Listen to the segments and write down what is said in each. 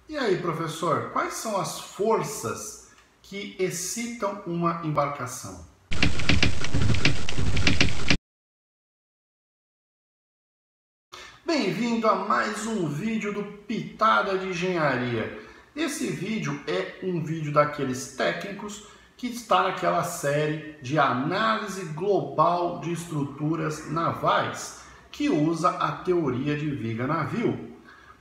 E aí, professor, quais são as forças que excitam uma embarcação? Bem-vindo a mais um vídeo do Pitada de Engenharia. Esse vídeo é um vídeo daqueles técnicos que está naquela série de análise global de estruturas navais, que usa a teoria de viga-navio.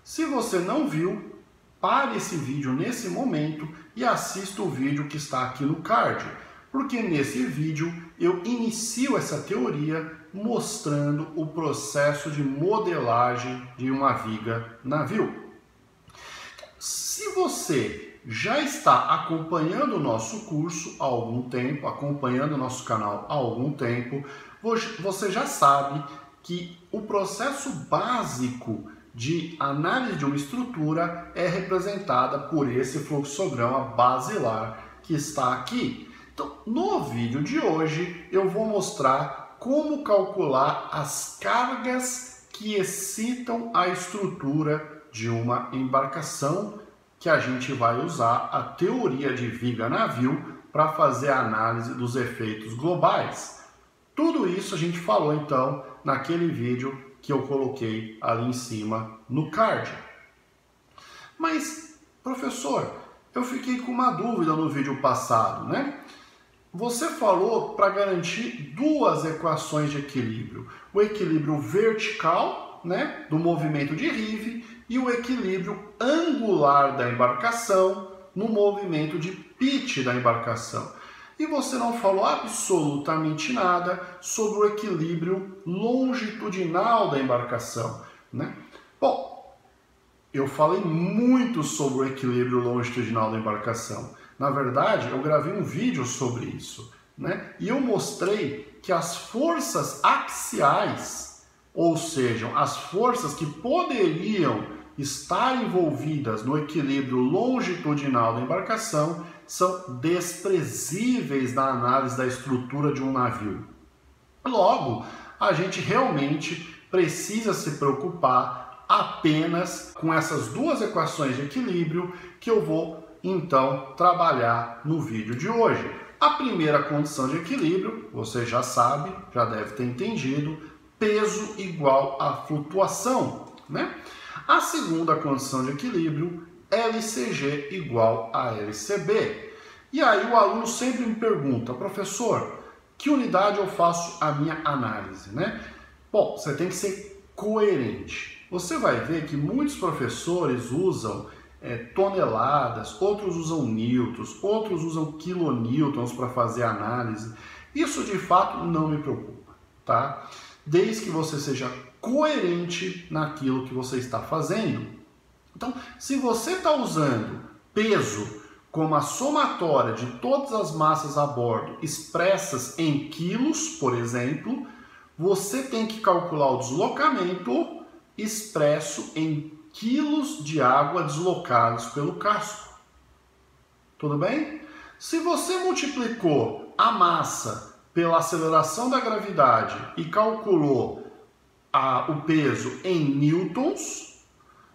Se você não viu, pare esse vídeo nesse momento e assista o vídeo que está aqui no card, porque nesse vídeo eu inicio essa teoria mostrando o processo de modelagem de uma viga-navio. Se você já está acompanhando o nosso curso há algum tempo, acompanhando o nosso canal há algum tempo, você já sabe que o processo básico de análise de uma estrutura é representada por esse fluxograma basilar que está aqui. Então, no vídeo de hoje, eu vou mostrar como calcular as cargas que excitam a estrutura de uma embarcação, que a gente vai usar a teoria de viga-navio para fazer a análise dos efeitos globais. Tudo isso a gente falou, então, naquele vídeo que eu coloquei ali em cima no card. Mas, professor, eu fiquei com uma dúvida no vídeo passado, né? Você falou para garantir duas equações de equilíbrio. O equilíbrio vertical, né, do movimento de rive, e o equilíbrio angular da embarcação no movimento de pitch da embarcação. E você não falou absolutamente nada sobre o equilíbrio longitudinal da embarcação, né? Bom, eu falei muito sobre o equilíbrio longitudinal da embarcação. Na verdade, eu gravei um vídeo sobre isso, né? E eu mostrei que as forças axiais, ou seja, as forças que poderiam estar envolvidas no equilíbrio longitudinal da embarcação, são desprezíveis na análise da estrutura de um navio. Logo, a gente realmente precisa se preocupar apenas com essas duas equações de equilíbrio que eu vou, então, trabalhar no vídeo de hoje. A primeira condição de equilíbrio, você já sabe, já deve ter entendido, peso igual a flutuação, né? A segunda condição de equilíbrio, LCG igual a LCB. E aí o aluno sempre me pergunta, professor, que unidade eu faço a minha análise, né? Bom, você tem que ser coerente. Você vai ver que muitos professores usam toneladas, outros usam newtons, outros usam quilonewtons para fazer a análise. Isso de fato não me preocupa, tá? Desde que você seja coerente naquilo que você está fazendo. Então, se você está usando peso como a somatória de todas as massas a bordo expressas em quilos, por exemplo, você tem que calcular o deslocamento expresso em quilos de água deslocados pelo casco. Tudo bem? Se você multiplicou a massa pela aceleração da gravidade e calculou o peso em newtons,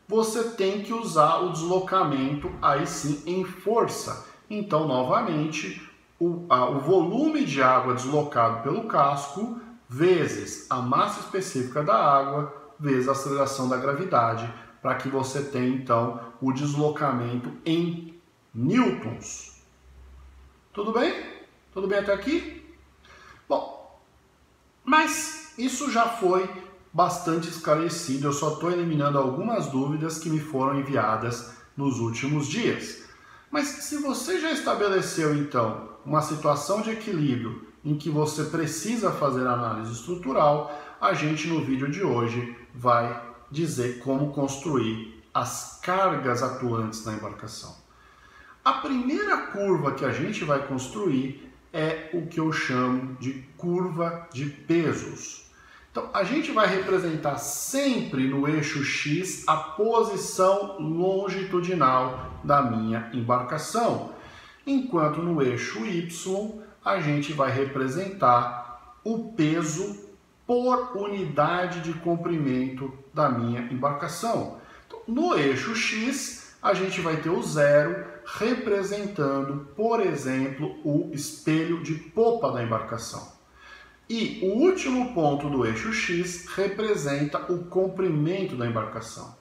você tem que usar o deslocamento aí sim em força. Então, novamente, o volume de água deslocado pelo casco vezes a massa específica da água vezes a aceleração da gravidade, para que você tenha então o deslocamento em newtons. Tudo bem? Tudo bem até aqui? Bom, mas isso já foi bastante esclarecido, eu só estou eliminando algumas dúvidas que me foram enviadas nos últimos dias. Mas se você já estabeleceu então uma situação de equilíbrio em que você precisa fazer análise estrutural, a gente no vídeo de hoje vai dizer como construir as cargas atuantes na embarcação. A primeira curva que a gente vai construir é o que eu chamo de curva de pesos. Então, a gente vai representar sempre no eixo X a posição longitudinal da minha embarcação, enquanto no eixo Y a gente vai representar o peso por unidade de comprimento da minha embarcação. Então, no eixo X, a gente vai ter o 0 representando, por exemplo, o espelho de popa da embarcação. E o último ponto do eixo X representa o comprimento da embarcação.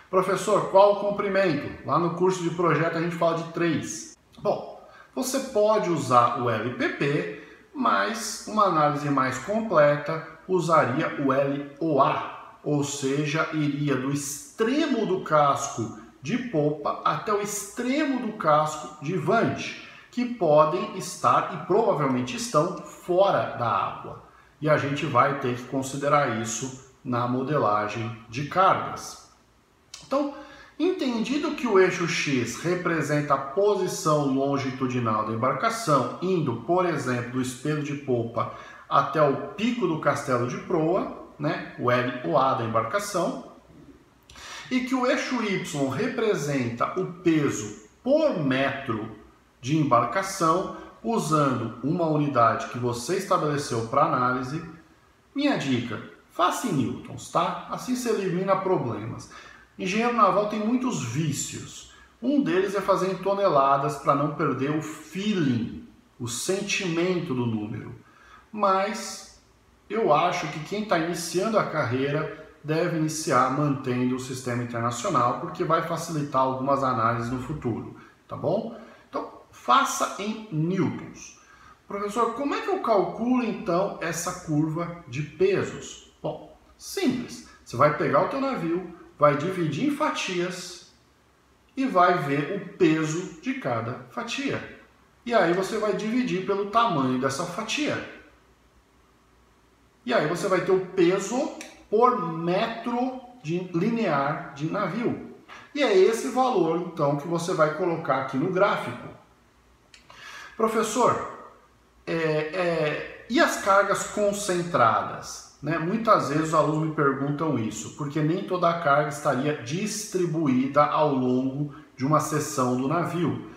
Professor, qual o comprimento? Lá no curso de projeto a gente fala de 3. Bom, você pode usar o LPP, mas uma análise mais completa usaria o LOA, ou seja, iria do extremo do casco de popa até o extremo do casco de vante, que podem estar e provavelmente estão fora da água. E a gente vai ter que considerar isso na modelagem de cargas. Então, entendido que o eixo X representa a posição longitudinal da embarcação, indo, por exemplo, do espelho de popa até o pico do castelo de proa, né, o LOA da embarcação, e que o eixo Y representa o peso por metro de embarcação, usando uma unidade que você estabeleceu para análise, minha dica, faça em newtons, tá? Assim você elimina problemas. Engenheiro naval tem muitos vícios. Um deles é fazer em toneladas para não perder o feeling, o sentimento do número. Mas eu acho que quem está iniciando a carreira deve iniciar mantendo o sistema internacional, porque vai facilitar algumas análises no futuro, tá bom? Então, faça em newtons. Professor, como é que eu calculo então essa curva de pesos? Bom, simples. Você vai pegar o teu navio, vai dividir em fatias e vai ver o peso de cada fatia. E aí você vai dividir pelo tamanho dessa fatia. E aí você vai ter o peso por metro linear de navio. E é esse valor, então, que você vai colocar aqui no gráfico. Professor, e as cargas concentradas? Né? Muitas vezes os alunos me perguntam isso, porque nem toda a carga estaria distribuída ao longo de uma seção do navio.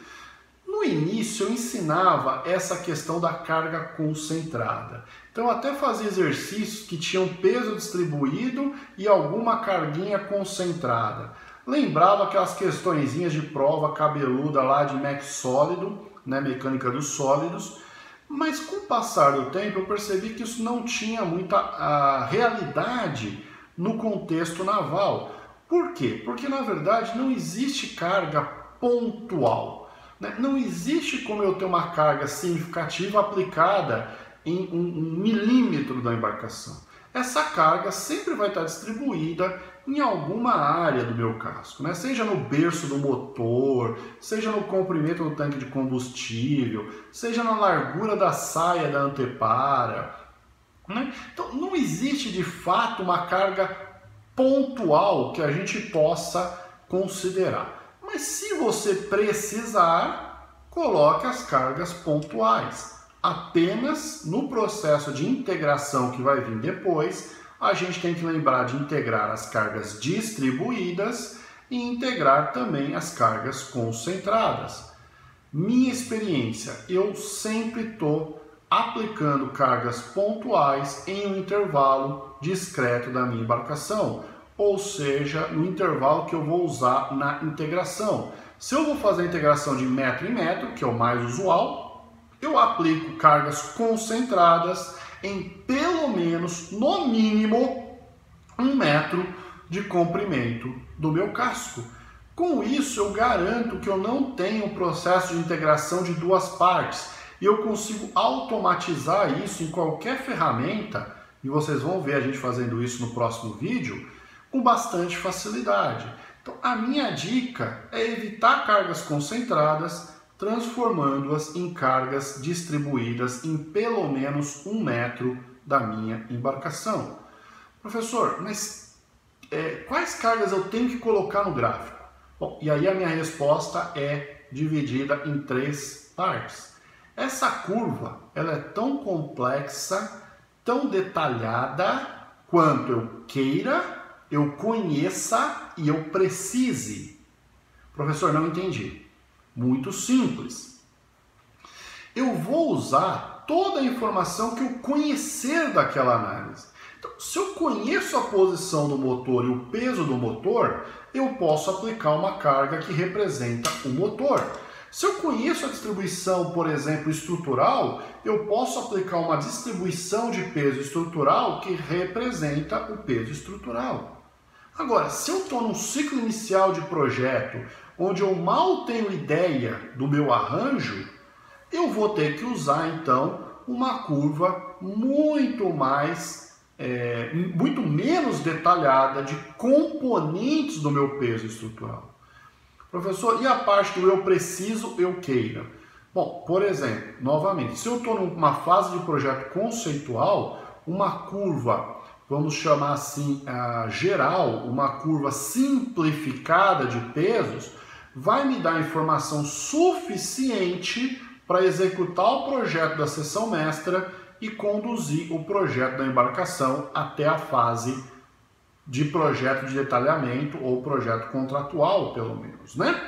No início eu ensinava essa questão da carga concentrada. Então eu até fazia exercícios que tinham peso distribuído e alguma carguinha concentrada. Lembrava aquelas questõezinhas de prova cabeluda lá de mec sólido, né, mecânica dos sólidos, mas com o passar do tempo eu percebi que isso não tinha muita realidade no contexto naval. Por quê? Porque na verdade não existe carga pontual. Não existe como eu ter uma carga significativa aplicada em um milímetro da embarcação. Essa carga sempre vai estar distribuída em alguma área do meu casco, né? Seja no berço do motor, seja no comprimento do tanque de combustível, seja na largura da saia da antepara, né? Então não existe de fato uma carga pontual que a gente possa considerar. Mas se você precisar, coloque as cargas pontuais. Apenas no processo de integração que vai vir depois, a gente tem que lembrar de integrar as cargas distribuídas e integrar também as cargas concentradas. Minha experiência, eu sempre estou aplicando cargas pontuais em um intervalo discreto da minha embarcação, ou seja, no intervalo que eu vou usar na integração. Se eu vou fazer a integração de metro em metro, que é o mais usual, eu aplico cargas concentradas em pelo menos, no mínimo, 1 metro de comprimento do meu casco. Com isso, eu garanto que eu não tenho um processo de integração de duas partes e eu consigo automatizar isso em qualquer ferramenta, e vocês vão ver a gente fazendo isso no próximo vídeo, com bastante facilidade. Então, a minha dica é evitar cargas concentradas, transformando-as em cargas distribuídas em pelo menos 1 metro da minha embarcação. Professor, mas quais cargas eu tenho que colocar no gráfico? Bom, e aí a minha resposta é dividida em 3 partes. Essa curva ela é tão complexa, tão detalhada, quanto eu queira, eu conheça e eu precise. Professor, não entendi. Muito simples. Eu vou usar toda a informação que eu conhecer daquela análise. Então, se eu conheço a posição do motor e o peso do motor, eu posso aplicar uma carga que representa o motor. Se eu conheço a distribuição, por exemplo, estrutural, eu posso aplicar uma distribuição de peso estrutural que representa o peso estrutural. Agora, se eu estou num ciclo inicial de projeto, onde eu mal tenho ideia do meu arranjo, eu vou ter que usar, então, uma curva muito menos detalhada de componentes do meu peso estrutural. Professor, e a parte do eu preciso, eu queira? Bom, por exemplo, novamente, se eu estou numa fase de projeto conceitual, uma curva, vamos chamar assim, geral, uma curva simplificada de pesos, vai me dar informação suficiente para executar o projeto da seção mestra e conduzir o projeto da embarcação até a fase de projeto de detalhamento ou projeto contratual, pelo menos, né?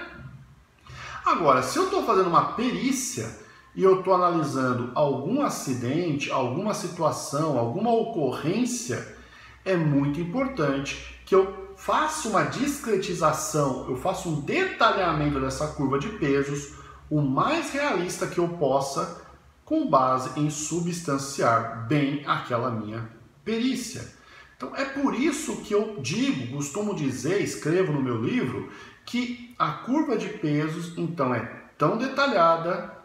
Agora, se eu estou fazendo uma perícia e eu estou analisando algum acidente, alguma situação, alguma ocorrência, é muito importante que eu faça uma discretização, eu faça um detalhamento dessa curva de pesos o mais realista que eu possa, com base em substanciar bem aquela minha perícia. Então é por isso que eu costumo dizer, escrevo no meu livro, que a curva de pesos então é tão detalhada,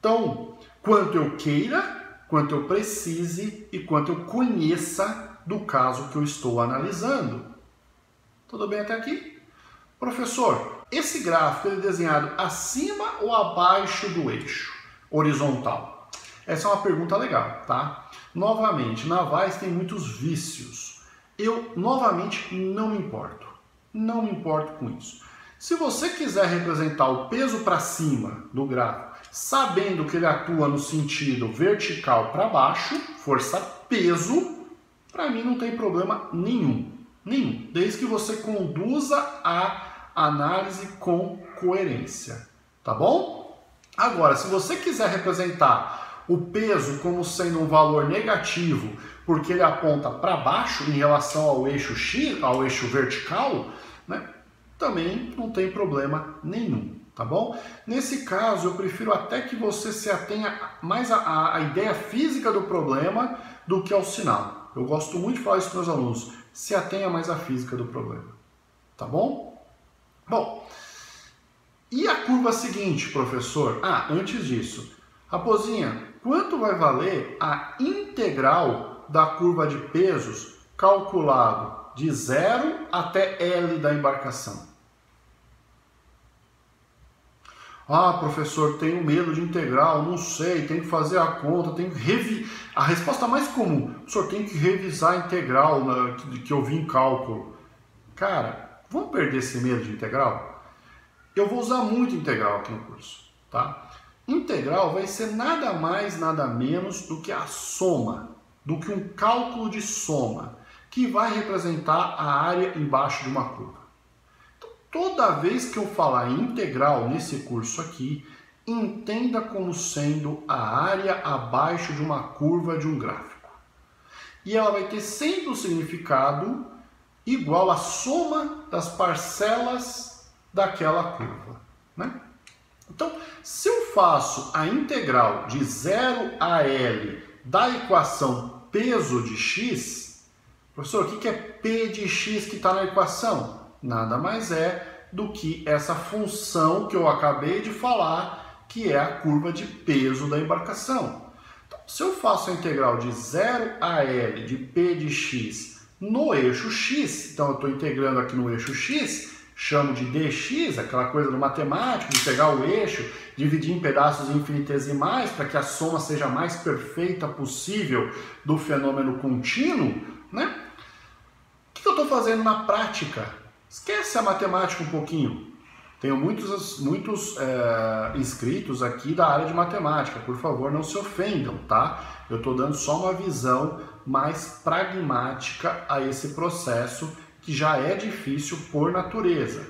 tão quanto eu queira, quanto eu precise e quanto eu conheça do caso que eu estou analisando. Tudo bem até aqui? Professor, esse gráfico é desenhado acima ou abaixo do eixo horizontal? Essa é uma pergunta legal, tá? Novamente, navais tem muitos vícios. Eu, novamente, não me importo. Não me importo com isso. Se você quiser representar o peso para cima do gráfico, sabendo que ele atua no sentido vertical para baixo, força-peso, para mim não tem problema nenhum. Nenhum. Desde que você conduza a análise com coerência. Tá bom? Agora, se você quiser representar o peso como sendo um valor negativo, porque ele aponta para baixo em relação ao eixo X, ao eixo vertical, né? Também não tem problema nenhum, tá bom? Nesse caso, eu prefiro até que você se atenha mais à ideia física do problema do que ao sinal. Eu gosto muito de falar isso para os meus alunos. Se atenha mais à física do problema, tá bom? Bom, e a curva seguinte, professor? Antes disso, Raposinha, quanto vai valer a integral da curva de pesos calculado de 0 até L da embarcação? Professor, tenho medo de integral, não sei, tenho que fazer a conta, tenho que revisar. A resposta mais comum, professor, tenho que revisar a integral que eu vi em cálculo. Cara, vamos perder esse medo de integral? Eu vou usar muito integral aqui no curso, tá? Integral vai ser nada mais, nada menos do que a soma, do que um cálculo de soma, que vai representar a área embaixo de uma curva. Então, toda vez que eu falar em integral nesse curso aqui, entenda como sendo a área abaixo de uma curva de um gráfico. E ela vai ter sempre um significado igual à soma das parcelas daquela curva, né? Então, se eu faço a integral de 0 a L da equação peso de x, professor, o que é P de x que está na equação? Nada mais é do que essa função que eu acabei de falar, que é a curva de peso da embarcação. Então, se eu faço a integral de 0 a L de P de x no eixo x, então eu estou integrando aqui no eixo x, chamo de dx, aquela coisa do matemático, de pegar o eixo, dividir em pedaços infinitesimais para que a soma seja a mais perfeita possível do fenômeno contínuo, né? O que eu estou fazendo na prática? Esquece a matemática um pouquinho. Tenho muitos inscritos aqui da área de matemática, por favor não se ofendam, tá? Eu estou dando só uma visão mais pragmática a esse processo que já é difícil por natureza,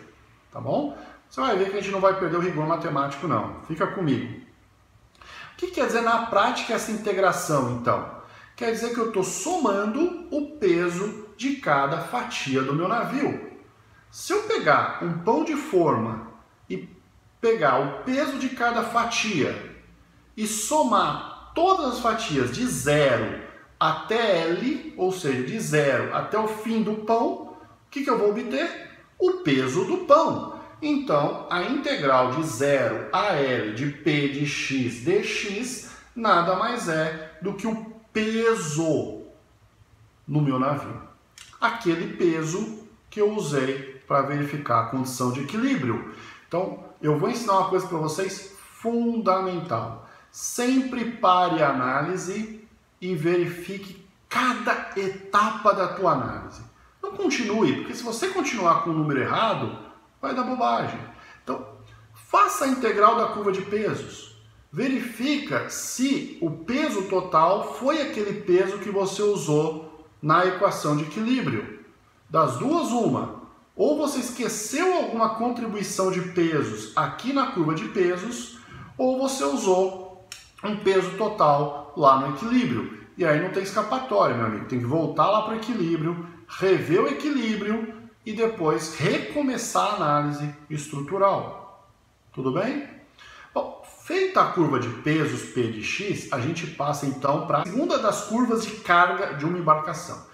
tá bom? Você vai ver que a gente não vai perder o rigor matemático não, fica comigo. O que quer dizer na prática essa integração então? Quer dizer que eu estou somando o peso de cada fatia do meu navio. Se eu pegar um pão de forma e pegar o peso de cada fatia e somar todas as fatias de 0 até L, ou seja, de 0 até o fim do pão, o que eu vou obter? O peso do pão. Então, a integral de 0 a L de P de x dx nada mais é do que o peso no meu navio. Aquele peso que eu usei para verificar a condição de equilíbrio. Então, eu vou ensinar uma coisa para vocês fundamental. Sempre pare a análise e verifique cada etapa da tua análise. Não continue, porque se você continuar com o número errado, vai dar bobagem. Então, faça a integral da curva de pesos. Verifica se o peso total foi aquele peso que você usou na equação de equilíbrio. Das duas, uma. Ou você esqueceu alguma contribuição de pesos aqui na curva de pesos, ou você usou um peso total lá no equilíbrio. E aí não tem escapatória, meu amigo. Tem que voltar lá para o equilíbrio, rever o equilíbrio e depois recomeçar a análise estrutural. Tudo bem? Bom, feita a curva de pesos P de x, a gente passa então para a segunda das curvas de carga de uma embarcação,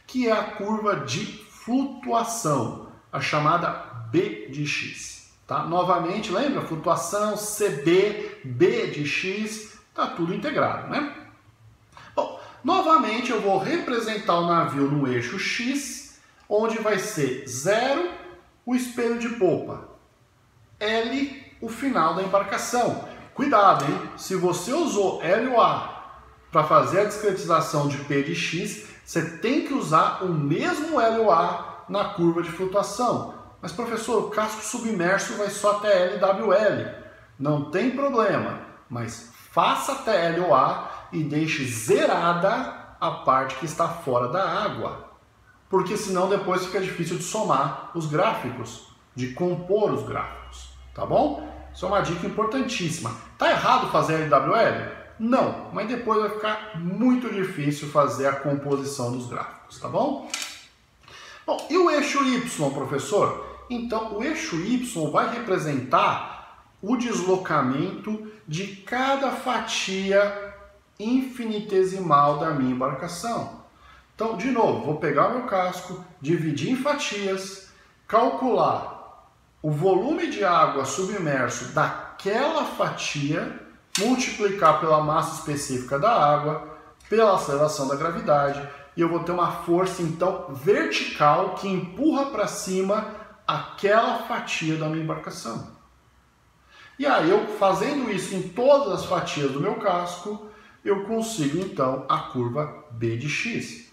que é a curva de flutuação, a chamada B de x. Tá? Novamente, lembra? Flutuação, CB, B de x, está tudo integrado, né? Bom, novamente eu vou representar o navio no eixo x, onde vai ser 0 o espelho de popa, L o final da embarcação. Cuidado, hein? Se você usou LOA para fazer a discretização de P de x, você tem que usar o mesmo LOA na curva de flutuação. Mas, professor, o casco submerso vai só até LWL. Não tem problema, mas faça até LOA e deixe zerada a parte que está fora da água. Porque senão depois fica difícil de somar os gráficos, de compor os gráficos. Tá bom? Isso é uma dica importantíssima. Tá errado fazer LWL? Não, mas depois vai ficar muito difícil fazer a composição dos gráficos, tá bom? Bom, e o eixo Y, professor? Então, o eixo Y vai representar o deslocamento de cada fatia infinitesimal da minha embarcação. Então, de novo, vou pegar o meu casco, dividir em fatias, calcular o volume de água submerso daquela fatia, multiplicar pela massa específica da água, pela aceleração da gravidade, e eu vou ter uma força, então, vertical que empurra para cima aquela fatia da minha embarcação. E aí, eu fazendo isso em todas as fatias do meu casco, eu consigo, então, a curva B de x.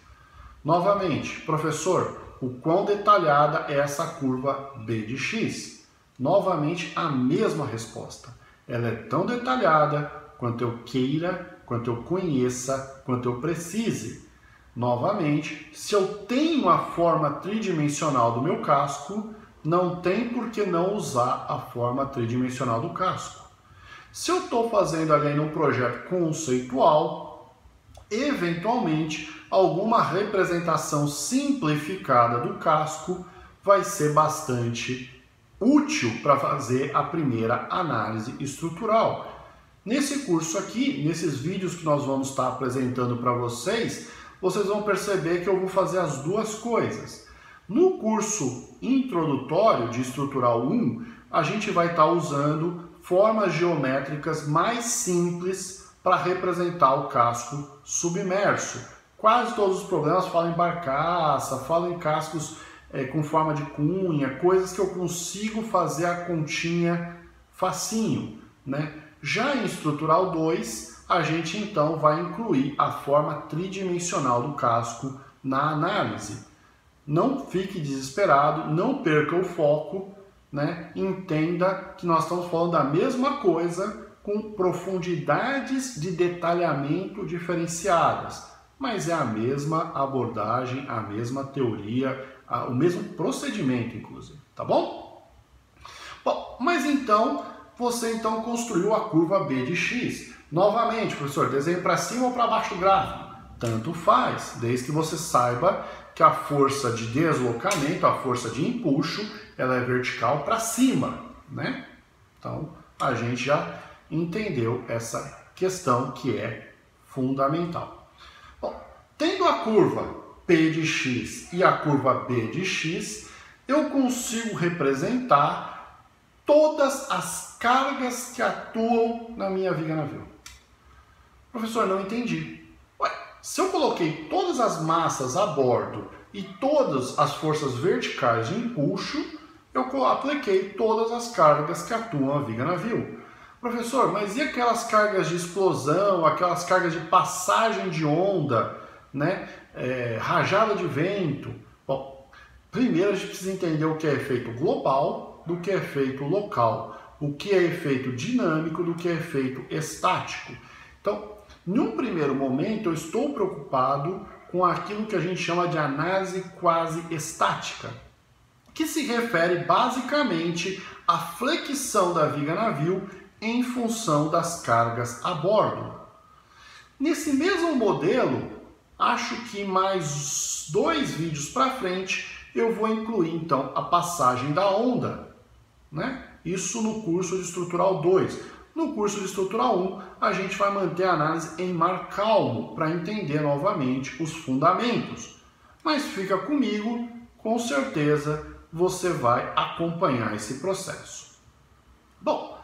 Novamente, professor, o quão detalhada é essa curva B de x? Novamente, a mesma resposta. Ela é tão detalhada quanto eu queira, quanto eu conheça, quanto eu precise. Novamente, se eu tenho a forma tridimensional do meu casco, não tem por que não usar a forma tridimensional do casco. Se eu estou fazendo ali um projeto conceitual, eventualmente, alguma representação simplificada do casco vai ser bastante útil para fazer a primeira análise estrutural. Nesse curso aqui, nesses vídeos que nós vamos estar apresentando para vocês, vocês vão perceber que eu vou fazer as duas coisas. No curso introdutório de Estrutural 1, a gente vai estar usando formas geométricas mais simples para representar o casco submerso. Quase todos os problemas falam em barcaça, falam em cascos com forma de cunha, coisas que eu consigo fazer a continha facinho, né? Já em Estrutural 2, a gente então vai incluir a forma tridimensional do casco na análise. Não fique desesperado, não perca o foco, né? Entenda que nós estamos falando da mesma coisa com profundidades de detalhamento diferenciadas, mas é a mesma abordagem, a mesma teoria, o mesmo procedimento, inclusive, tá bom? Bom, mas então, você construiu a curva B de x. Novamente, professor, desenho para cima ou para baixo do gráfico? Tanto faz, desde que você saiba que a força de deslocamento, a força de empuxo, ela é vertical para cima, né? Então, a gente já entendeu essa questão que é fundamental. Bom, tendo a curva P de x e a curva B de x, eu consigo representar todas as cargas que atuam na minha viga navio. Professor, não entendi. Ué, se eu coloquei todas as massas a bordo e todas as forças verticais de empuxo, eu apliquei todas as cargas que atuam na viga navio. Professor, mas e aquelas cargas de explosão, aquelas cargas de passagem de onda, né? Rajada de vento? Bom, primeiro a gente precisa entender o que é efeito global, do que é efeito local, o que é efeito dinâmico, do que é efeito estático. Então, num primeiro momento, eu estou preocupado com aquilo que a gente chama de análise quase estática, que se refere basicamente à flexão da viga navio em função das cargas a bordo. Nesse mesmo modelo, acho que mais 2 vídeos para frente, eu vou incluir então a passagem da onda, né? Isso no curso de Estrutural 2. No curso de Estrutural 1, a gente vai manter a análise em mar calmo para entender novamente os fundamentos. Mas fica comigo, com certeza você vai acompanhar esse processo. Bom,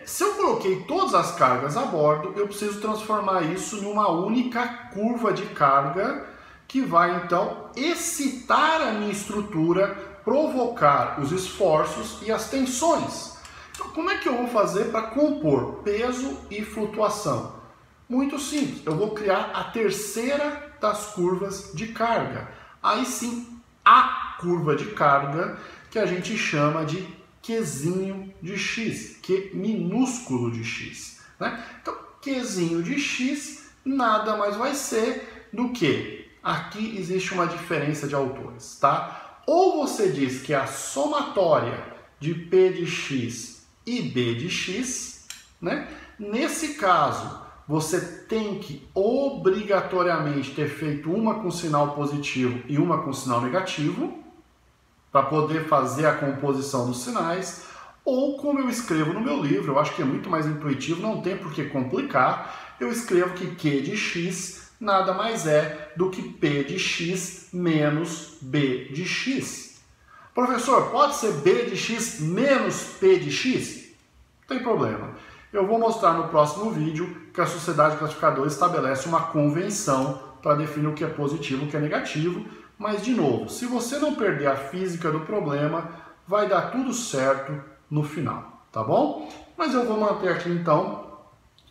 se eu coloquei todas as cargas a bordo, eu preciso transformar isso numa única curva de carga que vai então excitar a minha estrutura, provocar os esforços e as tensões. Então, como é que eu vou fazer para compor peso e flutuação? Muito simples, eu vou criar a terceira das curvas de carga. Aí sim, a curva de carga que a gente chama de Qzinho de x, Q minúsculo de x, né? Então, Qzinho de x nada mais vai ser do que, aqui existe uma diferença de autores, tá? Ou você diz que é a somatória de P de x e B de x, né? Nesse caso, você tem que obrigatoriamente ter feito uma com sinal positivo e uma com sinal negativo, para poder fazer a composição dos sinais, ou como eu escrevo no meu livro, eu acho que é muito mais intuitivo, não tem por que complicar, eu escrevo que Q de x nada mais é do que P de x menos B de x. Professor, pode ser B de x menos P de x? Não tem problema. Eu vou mostrar no próximo vídeo que a Sociedade Classificadora estabelece uma convenção para definir o que é positivo e o que é negativo. Mas, de novo, se você não perder a física do problema, vai dar tudo certo no final, tá bom? Mas eu vou manter aqui, então,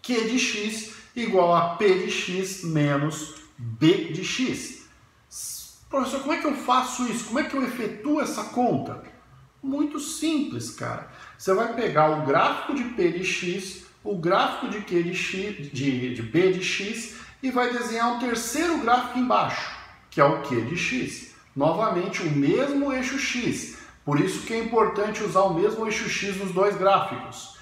Q de x igual a P de x menos B de x. Professor, como é que eu faço isso? Como é que eu efetuo essa conta? Muito simples, cara. Você vai pegar o gráfico de P de x, o gráfico de Q de x, de B de x e vai desenhar um terceiro gráfico embaixo, que é o Q de x. Novamente, o mesmo eixo x. Por isso que é importante usar o mesmo eixo x nos dois gráficos.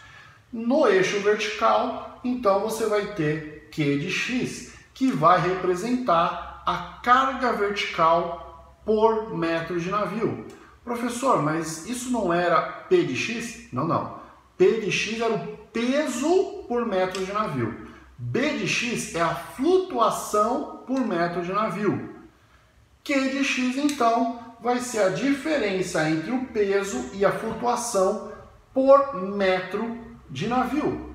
No eixo vertical, então você vai ter Q de x, que vai representar a carga vertical por metro de navio. Professor, mas isso não era P de x? Não, não. P de x era o peso por metro de navio. B de x é a flutuação por metro de navio. Q de x, então, vai ser a diferença entre o peso e a flutuação por metro de navio.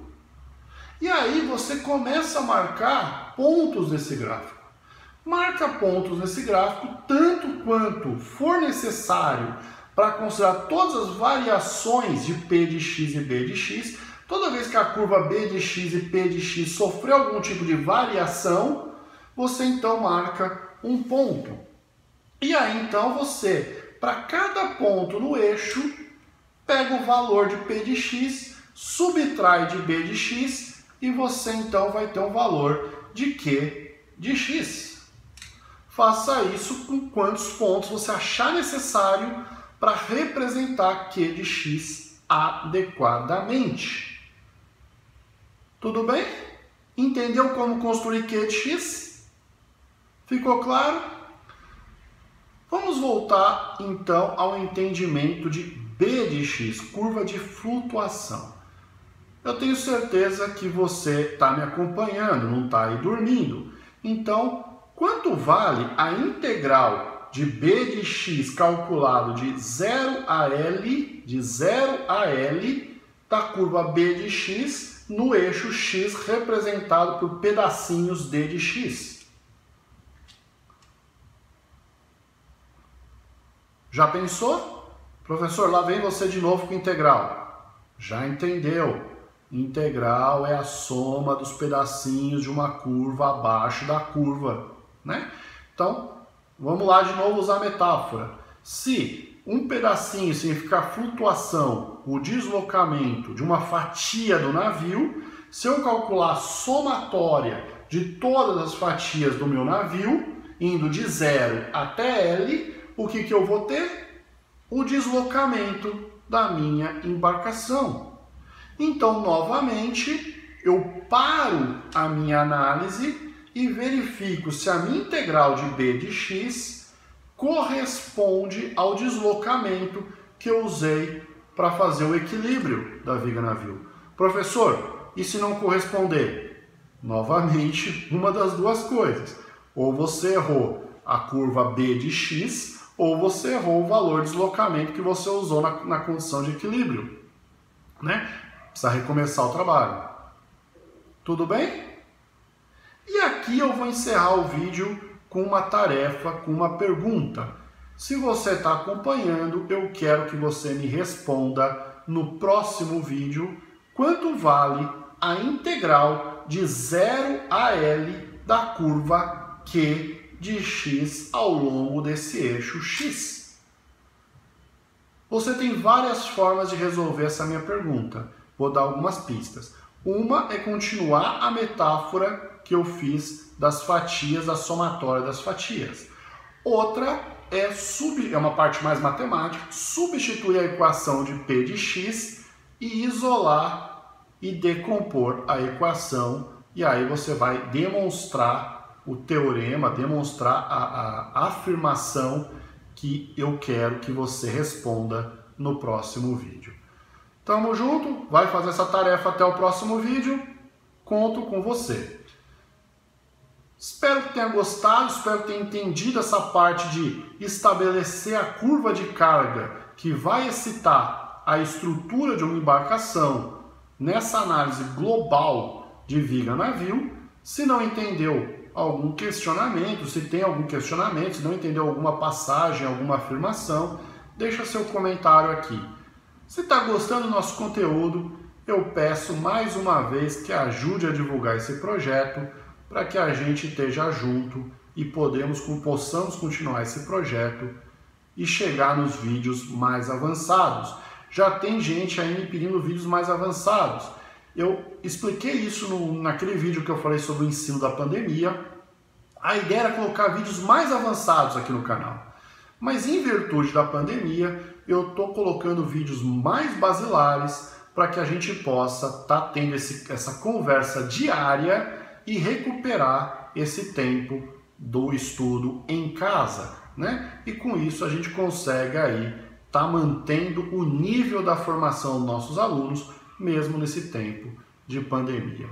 E aí você começa a marcar pontos nesse gráfico. Marca pontos nesse gráfico tanto quanto for necessário para considerar todas as variações de P de x e B de x. Toda vez que a curva B de x e P de x sofrer algum tipo de variação, você então marca um ponto. E aí então você, para cada ponto no eixo, pega o valor de P de x, subtrai de B de x e você então vai ter um valor de Q de x. Faça isso com quantos pontos você achar necessário para representar Q de x adequadamente. Tudo bem? Entendeu como construir Q de x? Ficou claro? Vamos voltar então ao entendimento de B de x, curva de flutuação. Eu tenho certeza que você está me acompanhando, não está aí dormindo. Então, quanto vale a integral de B de x calculado de 0 a L, da curva B de x no eixo x representado por pedacinhos D de x? Já pensou? Professor, lá vem você de novo com integral. Já entendeu? Integral é a soma dos pedacinhos de uma curva abaixo da curva, né? Então, vamos lá de novo usar a metáfora. Se um pedacinho significa flutuação, o deslocamento de uma fatia do navio, se eu calcular a somatória de todas as fatias do meu navio, indo de 0 até L, o que eu vou ter? O deslocamento da minha embarcação. Então, novamente, eu paro a minha análise e verifico se a minha integral de B de x corresponde ao deslocamento que eu usei para fazer o equilíbrio da viga navio. Professor, e se não corresponder? Novamente, uma das duas coisas. Ou você errou a curva B de x, ou você errou o valor de deslocamento que você usou na condição de equilíbrio, né? Precisa recomeçar o trabalho. Tudo bem? E aqui eu vou encerrar o vídeo com uma tarefa, com uma pergunta. Se você está acompanhando, eu quero que você me responda no próximo vídeo quanto vale a integral de 0 a L da curva Q de x ao longo desse eixo x. Você tem várias formas de resolver essa minha pergunta. Vou dar algumas pistas. Uma é continuar a metáfora que eu fiz das fatias, da somatória das fatias. Outra é uma parte mais matemática, substituir a equação de P de x e isolar e decompor a equação. E aí você vai demonstrar o teorema, demonstrar a afirmação que eu quero que você responda no próximo vídeo. Tamo junto, vai fazer essa tarefa até o próximo vídeo, conto com você. Espero que tenha gostado, espero que tenha entendido essa parte de estabelecer a curva de carga que vai excitar a estrutura de uma embarcação nessa análise global de viga-navio. Se não entendeu algum questionamento, se tem algum questionamento, se não entendeu alguma passagem, alguma afirmação, deixa seu comentário aqui. Se está gostando do nosso conteúdo, eu peço mais uma vez que ajude a divulgar esse projeto para que a gente esteja junto e possamos continuar esse projeto e chegar nos vídeos mais avançados. Já tem gente aí me pedindo vídeos mais avançados. Eu expliquei isso naquele vídeo que eu falei sobre o ensino da pandemia. A ideia era colocar vídeos mais avançados aqui no canal. Mas em virtude da pandemia, eu estou colocando vídeos mais basilares para que a gente possa estar tendo essa conversa diária e recuperar esse tempo do estudo em casa, né? E com isso a gente consegue aí estar mantendo o nível da formação dos nossos alunos, mesmo nesse tempo de pandemia.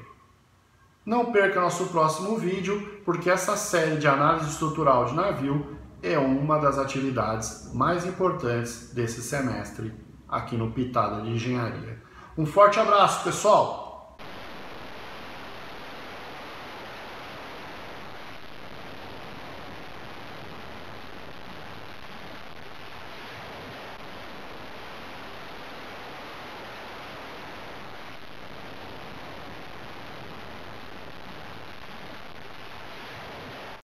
Não perca nosso próximo vídeo, porque essa série de análise estrutural de navio é uma das atividades mais importantes desse semestre aqui no Pitada de Engenharia. Um forte abraço, pessoal!